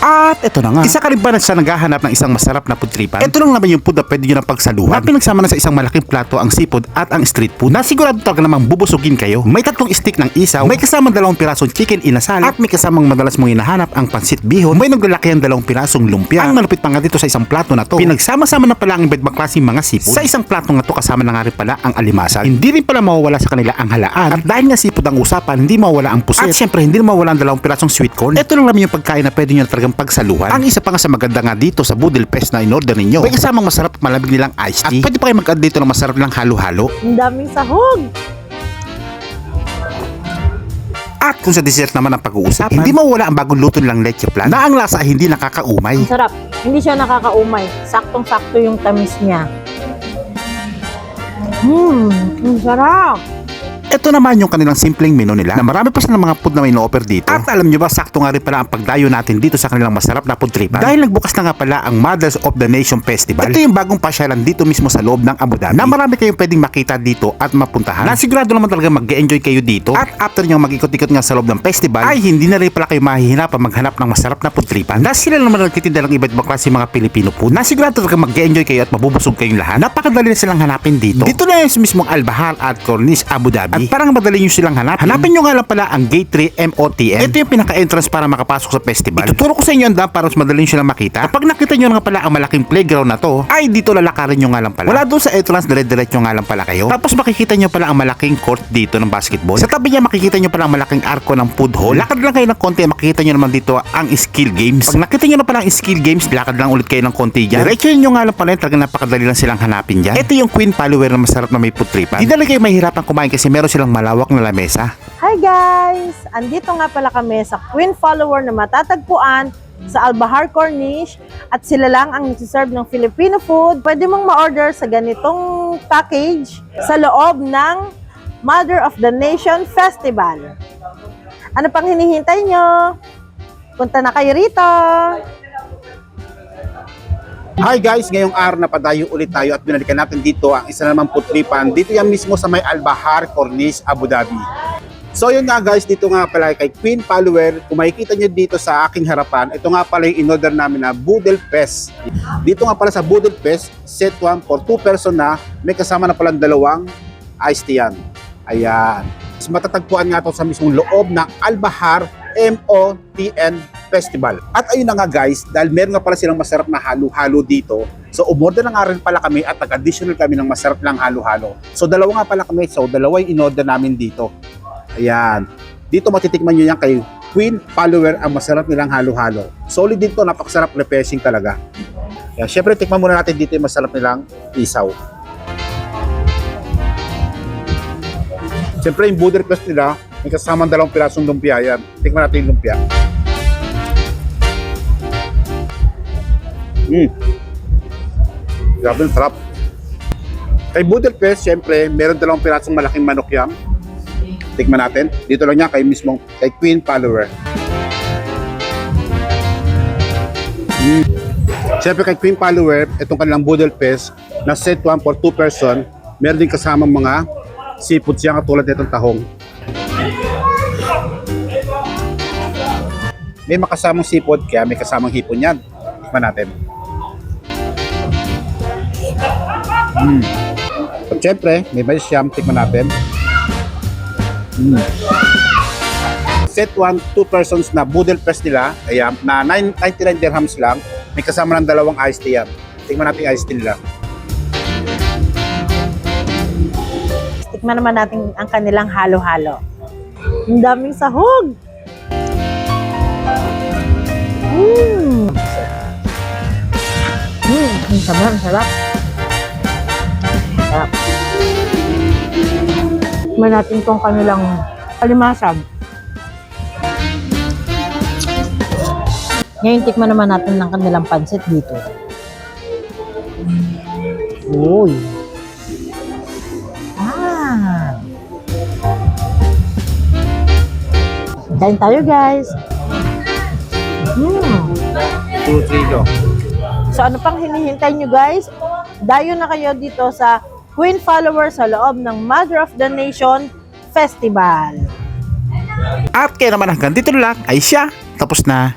At ito na nga, isa ka rin ba sa naghahanap ng isang masarap na pudtripan? Ito lang naman yung food na pwede nyo ng pagsaluhan, na pinagsama na sa isang malaking plato ang seafood at ang street food, na sigurado talaga namang bubusugin kayo. May 3 stick ng isaw, may kasamang 2 pirasong chicken inasal, at may kasamang madalas mong hinahanap ang pansit bihon, may naglalaki ang 2 pirasong lumpia. Ang malupit pa nga dito sa isang plato na to, pinagsama-sama na pala ang iba't ibang klaseng mga seafood. Sa isang plato nga to, kasama na nga rin pala ang alimasag. Hindi rin pala mawawala sa kanila ang halaan, at dahil nga seafood ang usapan, hindi mawawala ang pusit, at syempre hindi mawawala ang 2 pirasong sweet corn. Ito lang naman yung pagkain na pwede nyo na talagang pagsaluhan. Ang isa pa nga sa maganda nga dito sa Boodle Fest na in-order ninyo, may kasamang masarap at malamig nilang iced tea, at pwede pa kayo mag-add dito ng masarap nilang halo-halo. Ang daming sahog. At kung sa dessert naman ang pag-uusapan, hindi mawala ang bagong luto nilang leche flan, na ang lasa ay hindi nakakaumay. Ang sarap. Hindi siya nakakaumay. Saktong-sakto yung tamis niya. Ang sarap. Ito naman yung kanilang simpleng menu nila, na marami pa silang mga food na may no-offer dito. At alam nyo ba, sakto nga rin pala ang pagdayo natin dito sa kanilang masarap na pudtripan, dahil nagbukas na nga pala ang Mothers of the Nation Festival. Ito yung bagong pasyalan dito mismo sa loob ng Abu Dhabi, na marami kayong pwedeng makita dito at mapuntahan, na sigurado naman talaga mag-enjoy kayo dito. At after nyo mag-ikot-ikot nga sa loob ng festival, ay hindi na rin pala kayo mahihirapan maghanap ng masarap na pudtripan, na sila naman nagtitinda ng iba't ibang klase mga Pilipino food, na sigurado talaga mag-enjoy kayo at mabubusog kayong lahat. Napakadali na silang hanapin dito. Dito na yung sa mismong Al Bahar at Corniche, Abu Dhabi. At parang madali nyo silang hanapin. Hanapin nyo nga lang pala ang Gate 3 MOTN. Ito yung pinaka-entrance para makapasok sa festival. Ituturo ko sa inyo ang daan para mas madali nyo silang makita. Kapag nakita nyo nga pala ang malaking playground na to, ay dito lalakarin nyo nga lang pala. Wala doon sa entrance, dire-diretso nga lang pala kayo. Tapos makikita nyo pala ang malaking court dito ng basketball. Sa tabi niya makikita nyo pala ang malaking arko ng food hall. Lakad lang kayo ng konti, makikita nyo naman dito ang skill games. Pag nakita nyo na pala ang skill games, lakad lang ulit kayo ng konti dyan. Diretso nyo nga lang pala, talagang napakadali lang silang hanapin dyan. Ito yung Queen Follower na masarap na may pudtripan. Di na lang kayo mahirapan kumain kasi meron silang malawak na lamesa. Hi guys! Andito nga pala kami sa Queen Follower na matatagpuan sa Al Bahar Corniche, at sila lang ang nagsiserve ng Filipino food. Pwede mong ma-order sa ganitong package sa loob ng Mother of the Nation Festival. Ano pang hinihintay nyo? Punta na kayo rito! Hi guys, ngayong araw na padayo ulit tayo at binalikan natin dito ang isa namang pudtripan. Dito yan mismo sa may Al Bahar Corniche, Abu Dhabi. So yun nga guys, dito nga pala kay Queen Follower, kung makikita nyo dito sa aking harapan, ito nga pala yung in-order namin na Boodle Fest. Dito nga pala sa Boodle Fest, set 1 for 2 person na, may kasama na palang 2 iced tea yan. Ayan. So, matatagpuan nga ito sa mismong loob ng Al Bahar MOTN Festival. At ayun na nga guys, dahil meron nga pala silang masarap na halo-halo dito, so umorder na nga rin pala kami at nag-additional kami ng masarap lang halo-halo. So 2 nga pala kami, so 2 yung in-order namin dito. Ayan. Dito matitikman nyo yan kay Queen Follower ang masarap nilang halo-halo. Solid dito, napakasarap, refreshing talaga. Ayan. Syempre, tikman muna natin dito yung masarap nilang isaw. Syempre, yung Boodle Fest nila, may kasamang 2 pirasong lumpia yan. Tikman natin yung lumpia. Grabe, sarap. Kay Boodle Fest, syempre, meron 2 pirasong malaking manok yan. Tikman natin. Dito lang niya kay mismong kay Queen Follower. Siyempre kay Queen Follower, itong kanilang Boodle Fest na set 1 for 2 person, meron din kasamang mga seafood siya katulad nitong tahong. May makasamang seafood kaya may kasamang hipon yan. Tikman natin. At siyempre, may mais siyam. Tikman natin. Set 1, 2 persons na Boodle Fest nila, ayan, na 99 dirhams lang, may kasama ng 2 iced tea yan. Tingnan natin yung iced tea nila. Tikman naman natin ang kanilang halo-halo. Ang daming sahog! Ang sarap, ang sarap. Sarap. Tikman natin itong kanilang alimasag. Ngayon, tikman naman natin ng kanilang pansit dito. Uy! Kain tayo, guys! 2, 3 go. So, ano pang hinihintay nyo, guys? Dayo na kayo dito sa Queen Follower sa loob ng Mother of the Nation Festival. At kaya naman hanggang dito lang ay siya. Tapos na.